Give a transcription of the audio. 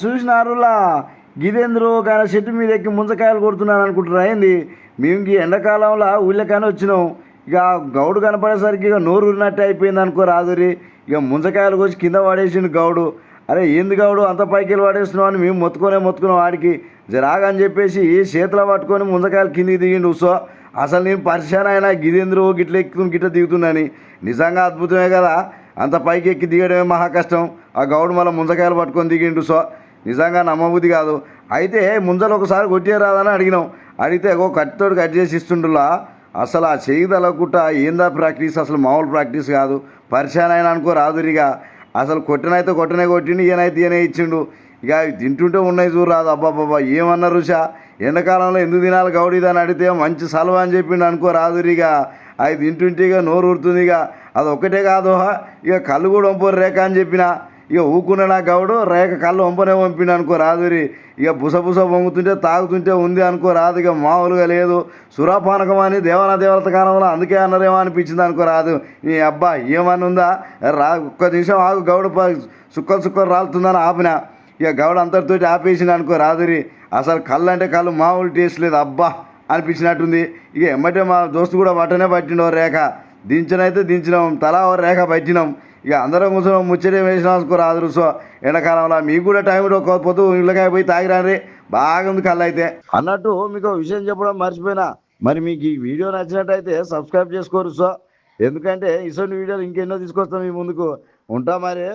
చూసినారులా గిదేంద్రు కానీ చెట్టు మీద ఎక్కి ముంజకాయలు కొడుతున్నాను అనుకుంటున్నా ఏంది. మేము ఈ ఎండాకాలంలో ఊళ్ళకానే వచ్చినాం. ఇక గౌడు కనపడేసరికి ఇక నోరు ఊరినట్టు అయిపోయింది అనుకో రాదురి. ఇక ముంజకాయలు కోసి కింద పడేసిండు గౌడు. అరే ఏంది గౌడు అంత పైకి పడేస్తున్నావు అని మేము మొత్తుకున్నాం వాడికి జరాగని చెప్పేసి చేతిలో పట్టుకొని ముంజకాయలు కిందికి దిగిండు. సో అసలు నేను పరిశాన్ అయినా గిదేంద్రు గిట్ల ఎక్కుతుంది గిట్ల దిగుతుందని. నిజంగా అద్భుతమే కదా, అంత పైకి ఎక్కి దిగడమే మహా కష్టం. ఆ గౌడు మళ్ళీ ముంజకాయలు పట్టుకొని దిగిండు. సో నిజంగా నమ్మబుద్ధి కాదు. అయితే ముంజలు ఒకసారి కొట్టే రాదని అడిగినాం. అడిగితే కట్టితోటి కట్ చేసి ఇస్తుండులా. అసలు ఆ చెయ్యి తలకుట్ట ఏందా ప్రాక్టీస్, అసలు మామూలు ప్రాక్టీస్ కాదు. పరిశాన్ అయినా అనుకో రాదురిగా. అసలు కొట్టినైతే కొట్టిండు, ఈయనైతే ఇచ్చిండు. ఇక తింటుంటే ఉన్నాయి చూడు రాదు. అబ్బాబ్బా ఏమన్నారు రుషా, ఎండాకాలంలో ఎందుకు తినాలి గౌడీదని అడిగితే మంచి సలవా అని చెప్పిండు అనుకో రాదురిగా. అది తింటుంటే ఇక నోరు ఊరుతుంది. ఇక అది ఒక్కటే కాదు, ఇక కళ్ళు కూడా వంపరు రేఖ అని చెప్పిన. ఇక ఊకున్న నా గౌడు రేఖ కళ్ళు వంపనే పంపిండు అనుకో రాదురి. ఇక బుసబుస వంగుతుంటే తాగుతుంటే ఉంది అనుకో రాదు. ఇక మామూలుగా లేదు. సురాపానకం అని దేవత కాలంలో అందుకే అన్నారేమో అనిపించింది అనుకో రాదు. ఈ అబ్బా ఏమని ఉందా ఒక్క నిమిషం ఆగు గౌడు సుక్కలు రాలుతుందని ఆపిన. ఇక గౌడు అంతటితోటి ఆపేసిన అనుకో రాదురి. అసలు కళ్ళు అంటే కళ్ళు మామూలు టేస్ట్ లేదు, అబ్బా అనిపించినట్టుంది. ఇక ఎమ్మటే మా దోస్తు కూడా బట్టనే పట్టిండు రేఖ. దించినాం, తలా ఓ రేఖ పట్టినాం. ఇక అందరం కూర్చొని ముచ్చటే వేసినాం అనుకో రాదురు. సో ఎండాకాలంలో మీకు కూడా టైంలో పొద్దు ఇళ్ళకాయ పోయి తాగిరాని బాగా ఉంది కళ్ళు అయితే. అన్నట్టు మీకు విషయం చెప్పడం మర్చిపోయినా, మరి మీకు ఈ వీడియో నచ్చినట్టయితే సబ్స్క్రైబ్ చేసుకోరు. సో ఎందుకంటే ఇటువంటి వీడియోలు ఇంకెన్నో తీసుకొస్తాం మీ ముందుకు. ఉంటా మరి.